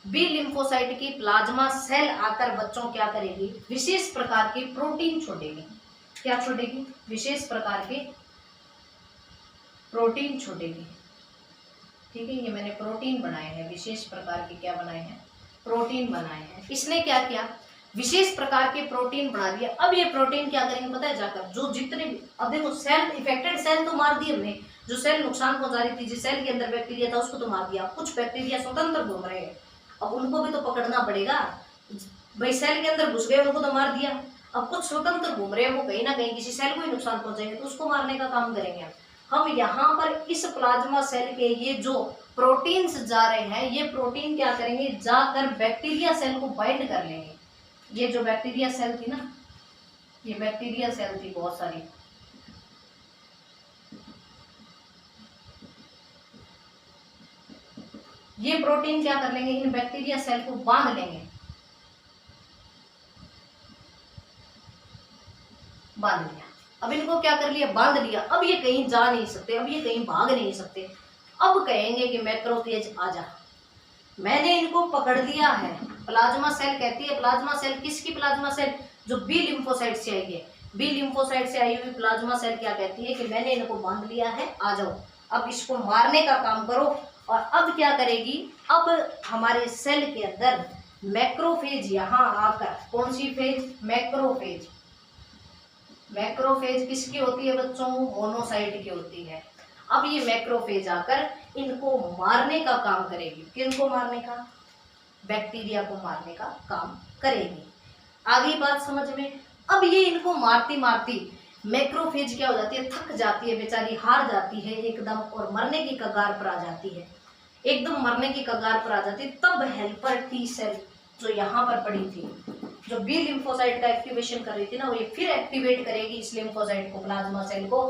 बी लिम्फोसाइट की प्लाज्मा सेल आकर बच्चों क्या करेगी? विशेष प्रकार के प्रोटीन छोड़ेगी। क्या छोड़ेगी? विशेष प्रकार के प्रोटीन छोड़ेगी। ठीक है, ये मैंने प्रोटीन बनाए हैं, विशेष प्रकार के क्या बनाए हैं? प्रोटीन बनाए हैं। इसने क्या किया? विशेष प्रकार के प्रोटीन बना दिया। अब ये प्रोटीन क्या करेंगे पता है? जाकर जो जितने भी, अब देखो सेल इफेक्टेड सेल तो मार दिए हमने, जो सेल नुकसान पहुंचा रही थी, जिस सेल के अंदर बैक्टीरिया था उसको तो मार दिया। कुछ बैक्टीरिया स्वतंत्र घूम रहे हैं, अब उनको भी तो पकड़ना पड़ेगा। भाई सेल के अंदर घुस गए, उनको तो मार दिया, अब कुछ स्वतंत्र घूम रहे हैं, वो कहीं ना कहीं किसी सेल को ही नुकसान पहुंचाएंगे, तो उसको मारने का काम करेंगे हम यहाँ पर। इस प्लाज्मा सेल के ये जो प्रोटीन्स जा रहे हैं, ये प्रोटीन क्या करेंगे, जाकर बैक्टीरिया सेल को बाइंड कर लेंगे। ये जो बैक्टीरिया सेल थी ना, ये बैक्टीरिया सेल थी बहुत सारी, ये प्रोटीन क्या कर लेंगे, इन बैक्टीरिया सेल को बांध लेंगे, बांध लिया। अब इनको क्या कर लिया, बांध लिया। अब ये कहीं जा नहीं सकते, अब ये कहीं भाग नहीं सकते। अब कहेंगे कि मैक्रोफेज आजा, मैंने इनको पकड़ लिया है। प्लाज्मा सेल कहती है, प्लाज्मा सेल किसकी प्लाज्मा सेल, जो बी लिम्फोसाइट से आई है, बी लिम्फोसाइट से आई हुई प्लाज्मा सेल क्या कहती है कि मैंने इनको बांध लिया है, आ जाओ अब इसको मारने का काम करो। और अब क्या करेगी, अब हमारे सेल के अंदर मैक्रोफेज यहाँ आकर, कौन सी फेज, मैक्रोफेज, मैक्रोफेज किसकी होती है बच्चों, मोनोसाइट की होती है। अब ये मैक्रोफेज आकर इनको मारने का काम करेगी, किनको मारने का, बैक्टीरिया को मारने का काम करेगी। आगे बात समझ में। अब ये इनको मारती मारती मैक्रोफेज क्या हो जाती है, थक जाती है बेचारी, हार जाती है एकदम, और मरने की कगार पर आ जाती है, एकदम मरने की कगार पर आ जाती है। तब हेल्पर टी सेल जो यहाँ पर पड़ी थी, जो बी लिम्फोसाइट का एक्टिवेशन कर रही थी ना, वो ये फिर एक्टिवेट करेगी इस लिम्फोसाइट को, प्लाज्मा सेल को,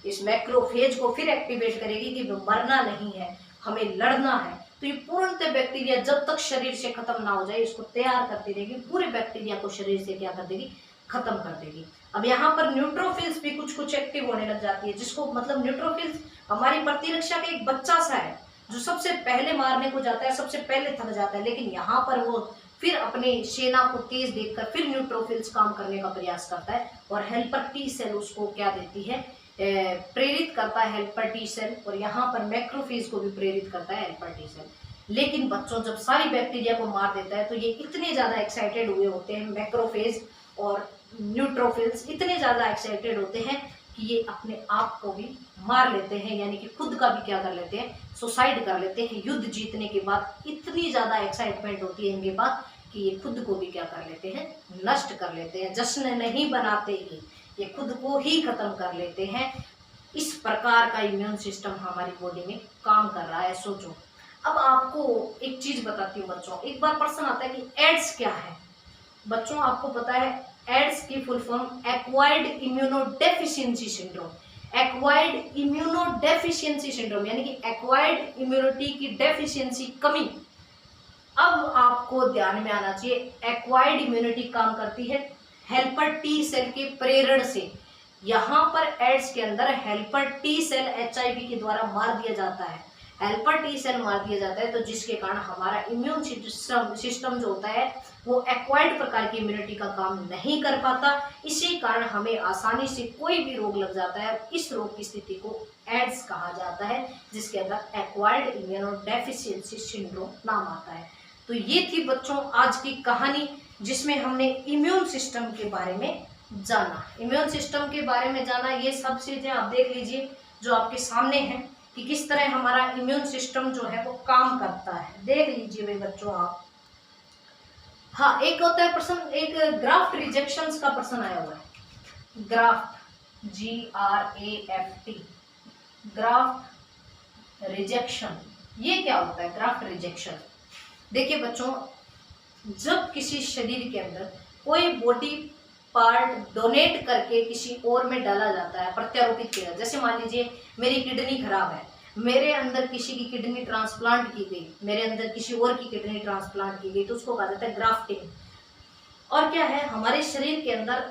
इस मैक्रोफेज को फिर एक्टिवेट करेगी कि मरना नहीं है, हमें लड़ना है। तो ये पूर्णतः बैक्टीरिया जब तक शरीर से खत्म ना हो जाए इसको तैयार करती रहेगी, पूरे बैक्टीरिया को शरीर से क्या कर देगी, खत्म कर देगी। अब यहाँ पर न्यूट्रोफिल्स भी कुछ कुछ एक्टिव होने लग जाती है, जिसको मतलब न्यूट्रोफिल्स हमारी प्रतिरक्षा का एक बच्चा सा है, जो सबसे पहले मारने को जाता है, सबसे पहले थक जाता है, लेकिन यहाँ पर वो फिर अपने सेना को तेज देखकर फिर न्यूट्रोफिल्स काम करने का प्रयास करता है, और हेल्पर टी सेल उसको क्या देती है, प्रेरित करता है हेल्पर टी सेल, और यहाँ पर मैक्रोफेज को भी प्रेरित करता है हेल्पर टी सेल। लेकिन बच्चों जब सारी बैक्टीरिया को मार देता है तो ये इतने ज्यादा एक्साइटेड हुए होते हैं, मैक्रोफेज और न्यूट्रोफिल्स इतने ज्यादा एक्साइटेड होते हैं कि ये अपने आप को भी मार लेते हैं, यानी कि खुद का भी क्या कर लेते हैं, सुसाइड कर लेते हैं। युद्ध जीतने के बाद इतनी ज्यादा एक्साइटमेंट होती है इनके पास कि ये खुद को भी क्या कर लेते हैं, नष्ट कर लेते हैं। जश्न नहीं बनाते ही ये खुद को ही खत्म कर लेते हैं। इस प्रकार का इम्यून सिस्टम हमारी बॉडी में काम कर रहा है, सोचो। अब आपको एक चीज बताती हूँ बच्चों, एक बार प्रश्न आता है कि एड्स क्या है। बच्चों आपको पता है एड्स की full form acquired immunodeficiency syndrome, acquired immunodeficiency syndrome, यानी कि एक्वायर्ड इम्यूनिटी की डेफिशिएंसी, कमी। अब आपको ध्यान में आना चाहिए, एक्वायर्ड इम्यूनिटी काम करती है हेल्पर टी सेल के प्रेरण से। यहाँ पर एड्स के अंदर हेल्पर टी सेल एचआईवी के द्वारा मार दिया जाता है, हेल्पर टी सेल मार दिया जाता है, तो जिसके कारण हमारा इम्यून सिस्टम जो होता है वो एक्वायर्ड प्रकार की इम्यूनिटी का काम नहीं कर पाता। इसी कारण हमें आसानी से कोई भी रोग लग जाता है। इस रोग की स्थिति को एड्स कहा जाता है, जिसके अंदर एक्वायर्ड इम्यूनोडेफिशिएंसी सिंड्रोम नाम आता है। तो ये थी बच्चों आज की कहानी, जिसमें हमने इम्यून सिस्टम के बारे में जाना। इम्यून सिस्टम के बारे में जाना, ये सब चीजें आप देख लीजिए जो आपके सामने हैं कि किस तरह हमारा इम्यून सिस्टम जो है वो काम करता है, देख लीजिए भाई बच्चों आप। हाँ, एक होता है प्रश्न, एक ग्राफ्ट रिजेक्शंस का प्रश्न आया हुआ है, ग्राफ्ट GRAFT, ग्राफ्ट रिजेक्शन, ये क्या होता है ग्राफ्ट रिजेक्शन। देखिए बच्चों, जब किसी शरीर के अंदर कोई बॉडी पार्ट डोनेट करके किसी और में डाला जाता है, प्रत्यारोपित किया, जैसे मान लीजिए मेरी किडनी खराब है, मेरे अंदर किसी की किडनी ट्रांसप्लांट की गई, मेरे अंदर किसी और की किडनी ट्रांसप्लांट की गई, तो उसको कहा जाता है ग्राफ्टिंग। और क्या है, हमारे शरीर के अंदर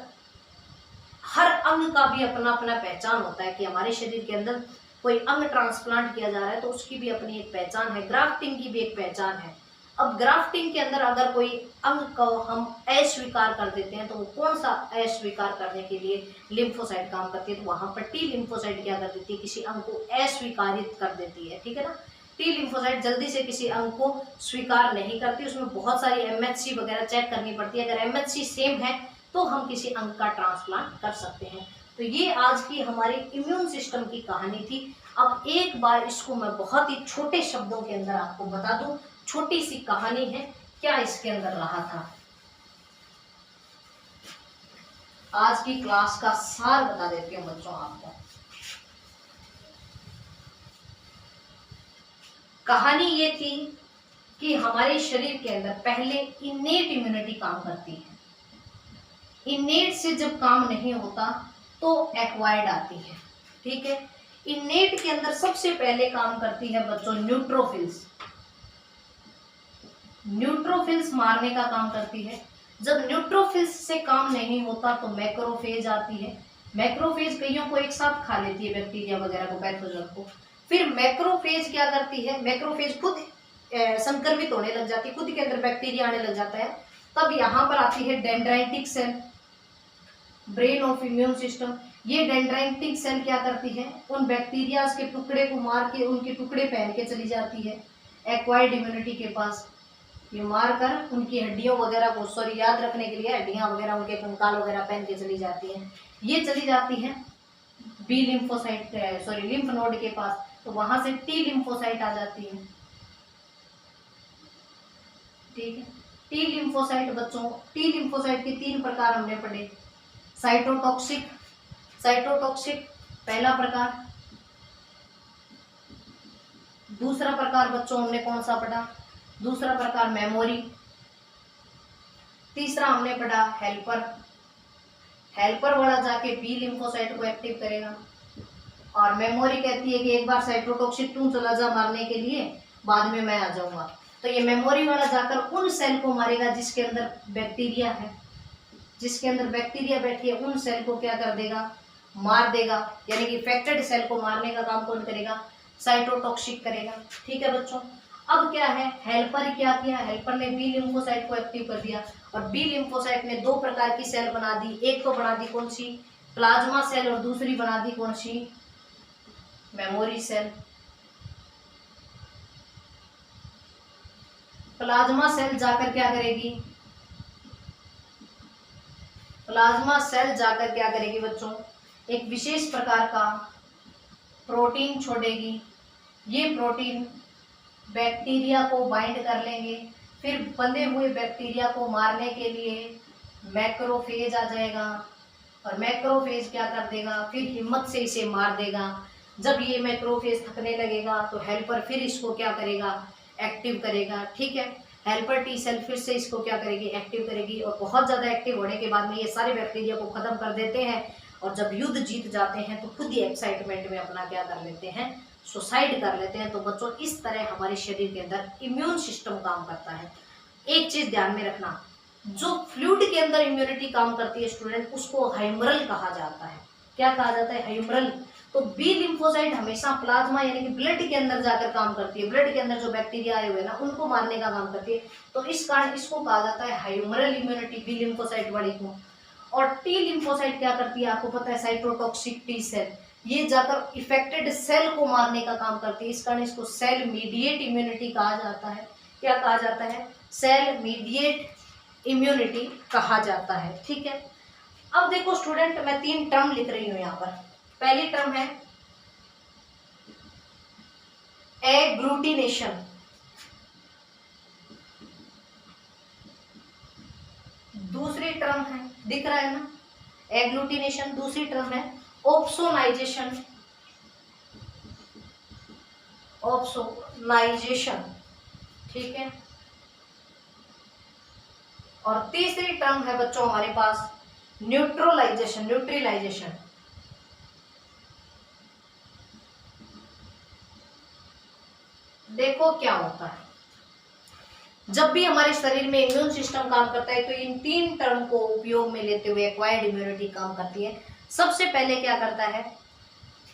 हर अंग का भी अपना अपना पहचान होता है कि हमारे शरीर के अंदर कोई अंग ट्रांसप्लांट किया जा रहा है तो उसकी भी अपनी एक पहचान है, ग्राफ्टिंग की भी एक पहचान है। अब ग्राफ्टिंग के अंदर अगर कोई अंग को हम अस्वीकार कर देते हैं तो वो कौन सा अस्वीकार करने के लिए लिम्फोसाइट काम करती है, तो वहां पर टी लिम्फोसाइट क्या कर देती है, किसी अंग को अस्वीकारित कर देती है, ठीक है ना। टी लिम्फोसाइट जल्दी से किसी अंग को स्वीकार नहीं करती, उसमें बहुत सारी MHC वगैरह चेक करनी पड़ती है, अगर MHC सेम है तो हम किसी अंग का ट्रांसप्लांट कर सकते हैं। तो ये आज की हमारी इम्यून सिस्टम की कहानी थी। अब एक बार इसको मैं बहुत ही छोटे शब्दों के अंदर आपको बता दूं, छोटी सी कहानी है, क्या इसके अंदर रहा था। आज की क्लास का सार बता देती हूँ बच्चों आपको। कहानी ये थी कि हमारे शरीर के अंदर पहले इनेट इम्यूनिटी काम करती है। इनेट से जब काम नहीं होता तो एक्वायर्ड आती है। ठीक है, इनेट के अंदर सबसे पहले काम करती है बच्चों न्यूट्रोफिल्स। न्यूट्रोफिल्स मारने का काम करती है। जब न्यूट्रोफिल्स से काम नहीं होता तो मैक्रोफेज आती है। मैक्रोफेज कईयों को एक साथ खा लेती है, बैक्टीरिया वगैरह को, पैथोजन को। फिर मैक्रोफेज क्या करती है, मैक्रोफेज खुद संक्रमित होने लग जाती है, खुद के अंदर बैक्टीरिया आने लग जाता है। तब यहाँ पर आती है dendritic cell, brain of immune system. ये डेंड्राइटिक सेल क्या करती है, उन बैक्टीरियाज के टुकड़े को मार के उनके टुकड़े पहन के चली जाती है एक्वायर्ड इम्यूनिटी के पास। ये मार कर उनकी हड्डियों वगैरह को, सॉरी, याद रखने के लिए हड्डियां वगैरह, उनके कंकाल वगैरह पहन के चली जाती हैं। ये चली जाती है B lymphocyte, sorry, lymph node के पास। तो वहां से टी लिम्फोसाइट आ जाती है। ठीक है, टी लिम्फोसाइट बच्चों, टी लिम्फोसाइट के 3 प्रकार हमने पढ़े। साइटोटॉक्सिक, साइटोटॉक्सिक पहला प्रकार। दूसरा प्रकार बच्चों हमने कौन सा पढ़ा, दूसरा प्रकार मेमोरी। तीसरा हमने पढ़ा हेल्पर। हेल्पर वाला जाके बी लिम्फोसाइट को एक्टिव करेगा। और मेमोरी कहती है कि एक बार साइटोटॉक्सिक तू चला जा मारने के लिए, बाद में मैं आ जाऊंगा। तो ये मेमोरी वाला जाकर उन सेल को मारेगा जिसके अंदर बैक्टीरिया है, जिसके अंदर बैक्टीरिया बैठी है, उन सेल को क्या कर देगा, मार देगा। यानी कि इफेक्टेड सेल को मारने का काम कौन करेगा, साइटोटॉक्सिक करेगा। ठीक है बच्चों, अब क्या है, हेल्पर क्या किया, हेल्पर ने बी लिम्फोसाइट को एक्टिव कर दिया। और बी लिम्फोसाइट ने 2 प्रकार की सेल बना दी। एक तो बना दी कौन सी, प्लाज्मा सेल, और दूसरी बना दी कौन सी, मेमोरी सेल। प्लाज्मा सेल जाकर क्या करेगी, प्लाज्मा सेल जाकर क्या करेगी बच्चों, एक विशेष प्रकार का प्रोटीन छोड़ेगी। ये प्रोटीन बैक्टीरिया को बाइंड कर लेंगे। फिर बंधे हुए बैक्टीरिया को मारने के लिए मैक्रोफेज आ जाएगा। और मैक्रोफेज क्या कर देगा, फिर हिम्मत से इसे मार देगा। जब ये मैक्रोफेज थकने लगेगा तो हेल्पर फिर इसको क्या करेगा, एक्टिव करेगा। ठीक है, हेल्पर टी सेल फिर से इसको क्या करेगी, एक्टिव करेगी। और बहुत ज़्यादा एक्टिव होने के बाद में ये सारे बैक्टीरिया को ख़त्म कर देते हैं। और जब युद्ध जीत जाते हैं तो खुद ही एक्साइटमेंट में अपना क्या कर लेते हैं, सुसाइड कर लेते हैं। तो बच्चों, इस तरह हमारे शरीर के अंदर इम्यून सिस्टम काम करता है। एक चीज़ ध्यान में रखना, जो फ्लूइड के अंदर इम्यूनिटी काम करती है स्टूडेंट, उसको हाइमरल कहा जाता है। क्या कहा जाता है, हाइमरल। तो बी लिम्फोसाइट हमेशा प्लाज्मा यानी कि ब्लड के अंदर जाकर काम करती है। ब्लड के अंदर जो बैक्टीरिया आए हुए ना, उनको मारने का काम करती है। तो इस कारण इसको कहा जाता है हाइमरल इम्यूनिटी, बी लिम्फोसाइट वाली को। और टी लिम्फोसाइट क्या करती है, आपको पता है, साइटोटॉक्सिक टी सेल। ये जाकर इफेक्टेड सेल को मारने का काम करती है। इस कारण इसको सेल मीडिएट इम्यूनिटी कहा जाता है। क्या कहा जाता है, सेल मीडिएट इम्यूनिटी कहा जाता है। ठीक है, अब देखो स्टूडेंट, मैं 3 टर्म लिख रही हूं यहाँ पर। पहली टर्म है एग्लूटिनेशन, दूसरी टर्म है, दिख रहा है ना, एग्लूटिनेशन। दूसरी टर्म है ऑप्सोनाइजेशन, ऑप्सोनाइजेशन। ठीक है, और तीसरी टर्म है बच्चों हमारे पास न्यूट्रलाइजेशन, न्यूट्रलाइजेशन। देखो क्या होता है, जब भी हमारे शरीर में इम्यून सिस्टम काम करता है तो इन 3 टर्म को उपयोग में लेते हुए एक्वायर्ड इम्यूनिटी काम करती है। सबसे पहले क्या करता है,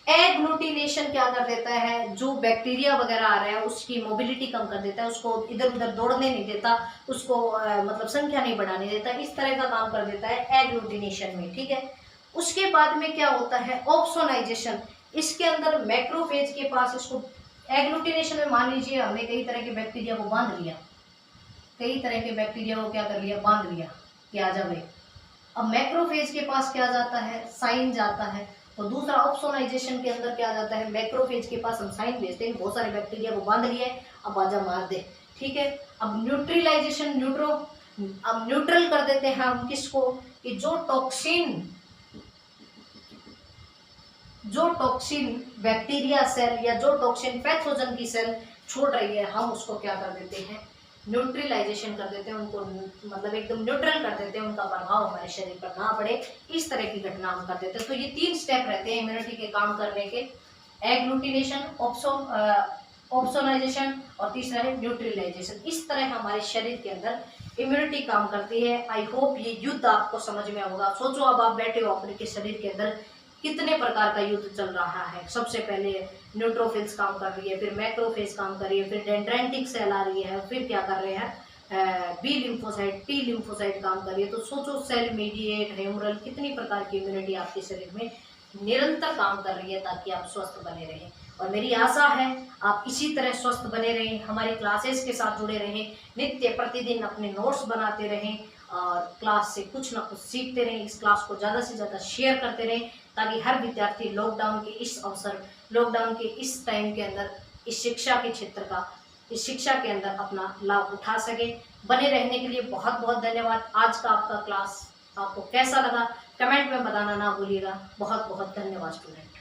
एग्लूटिनेशन क्या कर देता है, जो बैक्टीरिया वगैरह आ रहा है उसकी मोबिलिटी कम कर देता है, उसको इधर उधर दौड़ने नहीं देता, उसको मतलब संख्या नहीं बढ़ाने देता। इस तरह का काम कर देता है एग्लूटिनेशन में। ठीक है, उसके बाद में क्या होता है, ऑप्सोनाइजेशन। इसके अंदर मैक्रोफेज के पास, इसको एग्लूटिनेशन में मान लीजिए हमने कई तरह के बैक्टीरिया को बांध लिया, कई तरह के बैक्टीरिया को क्या कर लिया, बांध लिया कि आ जा भाई। अब मैक्रोफेज के पास क्या जाता है, साइन जाता है। तो दूसरा ऑप्सोनाइजेशन के अंदर क्या जाता है, मैक्रोफेज के पास हम साइन भेजते हैं, बहुत सारे बैक्टीरिया को बांध लिया है, अब आजा मार दे। ठीक है, अब न्यूट्रलाइजेशन, अब न्यूट्रल कर देते हैं हम किसको, कि जो टॉक्सिन बैक्टीरिया सेल या जो टॉक्सिन पैथोजन की सेल छोड़ रही है, हम उसको क्या कर देते हैं, न्यूट्रलाइजेशन कर देते हैं, उनको मतलब एकदम न्यूट्रल कर देते हैं, उनका प्रभाव हमारे शरीर पर ना पड़े, इस तरह की घटना हम कर देते हैं। तो ये 3 स्टेप रहते हैं इम्यूनिटी के काम करने के, एग्लूटिनेशन, ऑप्सोनाइजेशन और तीसरा है न्यूट्रलाइजेशन। इस तरह हमारे शरीर के अंदर इम्यूनिटी काम करती है। आई होप ये युद्ध आपको समझ में होगा। सोचो अब आप बैठे हो अपने के शरीर के अंदर कितने प्रकार का युद्ध चल रहा है। सबसे पहले न्यूट्रोफिल्स काम कर रही है, फिर मैक्रोफेज काम कर रही है, फिर डेंड्राइटिक सेल आ रही है, फिर क्या कर रहे हैं बी लिम्फोसाइट, टी लिम्फोसाइट काम कर रही है। तो सोचो सेल मीडिएट, ह्यूमरल, कितनी प्रकार की इम्यूनिटी आपके शरीर में निरंतर काम कर रही है ताकि आप स्वस्थ बने रहें। और मेरी आशा है आप इसी तरह स्वस्थ बने रहें, हमारी क्लासेस के साथ जुड़े रहें, नित्य प्रतिदिन अपने नोट्स बनाते रहें और क्लास से कुछ ना कुछ सीखते रहें। इस क्लास को ज़्यादा से ज़्यादा शेयर करते रहें ताकि हर विद्यार्थी लॉकडाउन के इस अवसर, लॉकडाउन के इस टाइम के अंदर इस शिक्षा के क्षेत्र का, इस शिक्षा के अंदर अपना लाभ उठा सके। बने रहने के लिए बहुत बहुत धन्यवाद। आज का आपका क्लास आपको कैसा लगा कमेंट में बताना ना भूलिएगा। बहुत बहुत धन्यवाद स्टूडेंट।